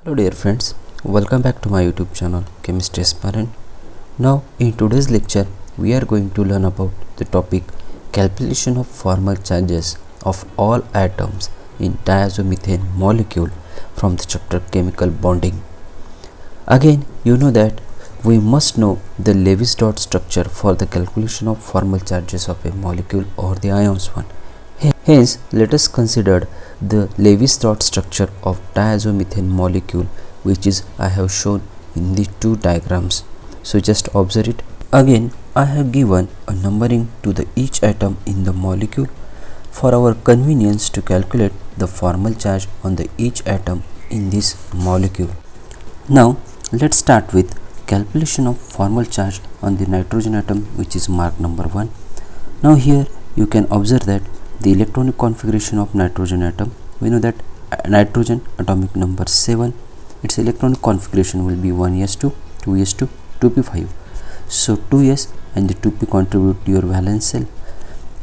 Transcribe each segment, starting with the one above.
Hello dear friends, welcome back to my YouTube channel Chemistry Aspirant. Now in today's lecture we are going to learn about the topic calculation of formal charges of all atoms in diazomethane molecule from the chapter chemical bonding. Again you know that we must know the Lewis dot structure for the calculation of formal charges of a molecule or the ions one. Hence, let us consider the Lewis dot structure of diazomethane molecule, which is I have shown in the two diagrams. So just observe it. Again, I have given a numbering to the each atom in the molecule for our convenience to calculate the formal charge on the each atom in this molecule. Now, let's start with calculation of formal charge on the nitrogen atom, which is mark number 1. Now here you can observe that the electronic configuration of nitrogen atom, we know that nitrogen atomic number 7, its electronic configuration will be 1s2, 2s2, 2p5. So 2s and the 2p contribute to your valence shell.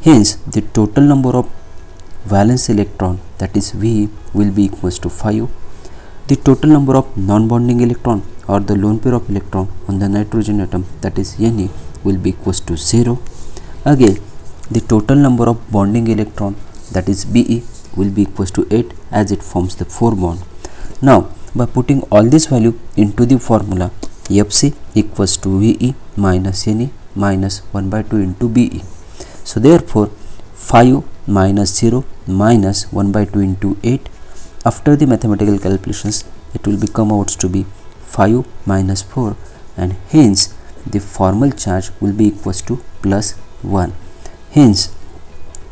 Hence the total number of valence electron, that is V, will be equals to 5. The total number of non-bonding electron or the lone pair of electron on the nitrogen atom, that is Ne, will be equals to 0. Again, the total number of bonding electron, that is Be, will be equals to 8 as it forms the 4 bond. Now by putting all this value into the formula, Fc equals to Ve minus Ne minus 1 by 2 into Be. So therefore 5 minus 0 minus 1 by 2 into 8, after the mathematical calculations it will become out to be 5 minus 4, and hence the formal charge will be equals to plus 1. Hence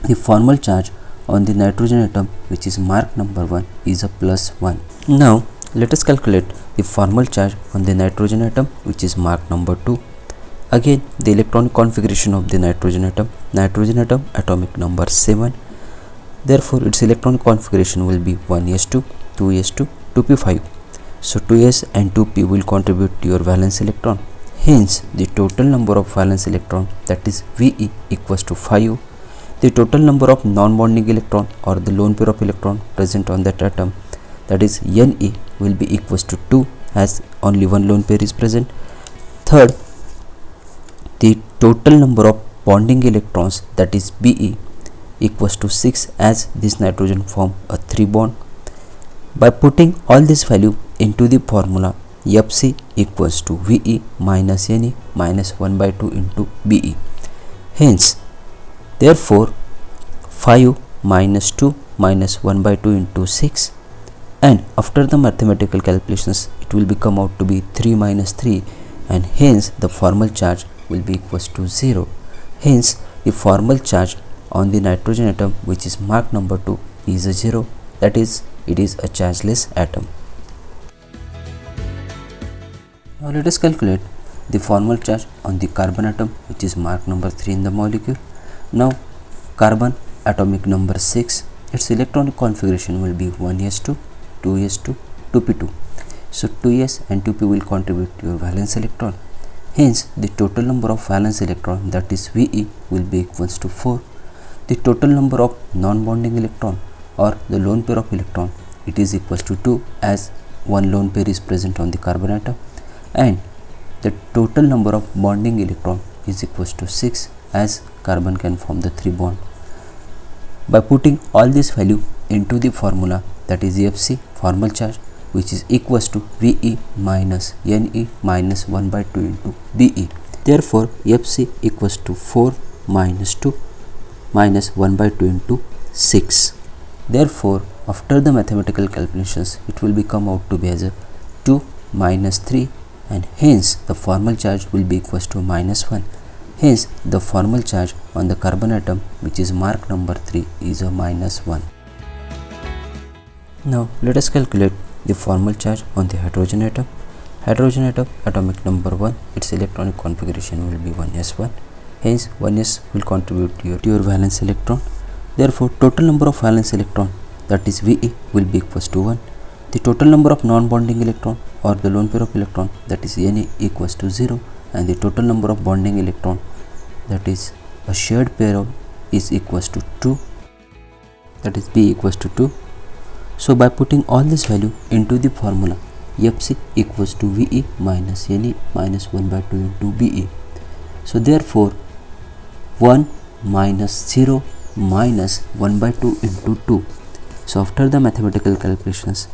the formal charge on the nitrogen atom, which is mark number 1, is a plus 1. Now let us calculate the formal charge on the nitrogen atom, which is mark number 2. Again, the electronic configuration of the nitrogen atom atomic number 7, therefore its electronic configuration will be 1s2, 2s2, 2p5. So 2s and 2p will contribute to your valence electron. Hence the total number of valence electron, that is Ve, equals to 5. The total number of non-bonding electron or the lone pair of electron present on that atom, that is Ne, will be equals to 2 as only one lone pair is present. Third, the total number of bonding electrons, that is Be, equals to 6 as this nitrogen form a 3 bond. By putting all this value into the formula, Fc equals to Ve minus Ne minus 1 by 2 into Be. Hence therefore 5 minus 2 minus 1 by 2 into 6, and after the mathematical calculations it will become out to be 3 minus 3, and hence the formal charge will be equals to 0. Hence the formal charge on the nitrogen atom, which is mark number 2, is a 0, that is it is a chargeless atom. Now let us calculate the formal charge on the carbon atom, which is mark number 3 in the molecule. Now carbon atomic number 6, its electronic configuration will be 1s2, 2s2, 2p2. So 2s and 2p will contribute to your valence electron. Hence the total number of valence electron, that is Ve, will be equals to 4. The total number of non-bonding electron or the lone pair of electron, it is equals to 2 as one lone pair is present on the carbon atom, and the total number of bonding electron is equals to 6 as carbon can form the 3 bond. By putting all this value into the formula, that is Fc formal charge, which is equals to Ve minus Ne minus 1 by 2 into Be. Therefore Fc equals to 4 minus 2 minus 1 by 2 into 6. Therefore after the mathematical calculations it will become out to be as a 2 minus 3, and hence the formal charge will be equals to minus 1. Hence the formal charge on the carbon atom, which is mark number 3, is a minus 1. Now let us calculate the formal charge on the hydrogen atom. Hydrogen atom atomic number 1, its electronic configuration will be 1s1. Hence 1s will contribute to your valence electron. Therefore total number of valence electron, that is Ve, will be equals to 1. The total number of non-bonding electron or the lone pair of electron, that is Ne, equals to 0, and the total number of bonding electron, that is a shared pair of, is equals to 2, that is B equals to 2. So by putting all this value into the formula, Fc equals to Ve minus Ne minus 1 by 2 into Be. So therefore 1 minus 0 minus 1 by 2 into 2. So after the mathematical calculations,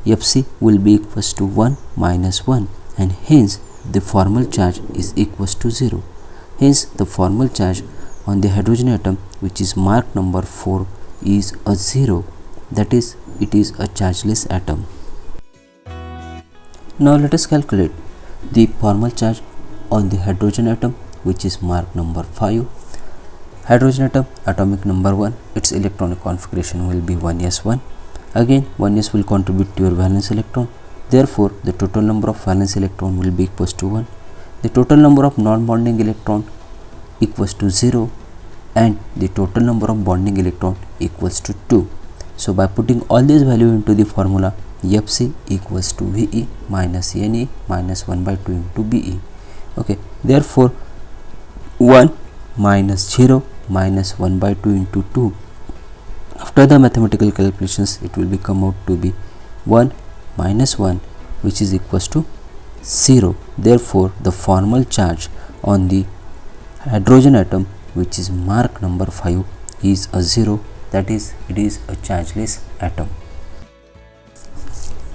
Fc will be equals to 1 minus 1, and hence the formal charge is equals to 0. Hence the formal charge on the hydrogen atom, which is mark number 4, is a 0, that is, it is a chargeless atom. Now let us calculate the formal charge on the hydrogen atom, which is mark number 5. Hydrogen atom, atomic number 1, its electronic configuration will be 1s1. Again 1s will contribute to your valence electron, therefore the total number of valence electron will be equals to 1. The total number of non-bonding electron equals to 0, and the total number of bonding electron equals to 2. So by putting all these values into the formula, Fc equals to Ve minus Ne minus 1 by 2 into Be. Okay, therefore 1 minus 0 minus 1 by 2 into 2. After the mathematical calculations, it will become out to be 1 minus 1, which is equals to 0. Therefore the formal charge on the hydrogen atom, which is mark number 5, is a 0, that is, it is a chargeless atom.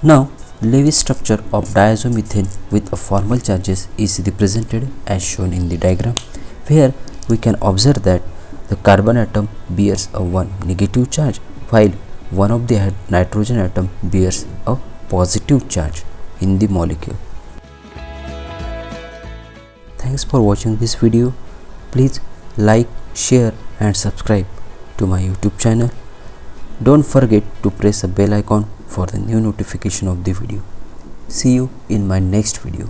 Now Lewis structure of diazomethane with a formal charges is represented as shown in the diagram, where we can observe that the carbon atom bears a 1 negative charge, while one of the nitrogen atom bears a positive charge in the molecule. Thanks for watching this video. Please like, share and subscribe to my YouTube channel. Don't forget to press the bell icon for the new notification of the video. See you in my next video.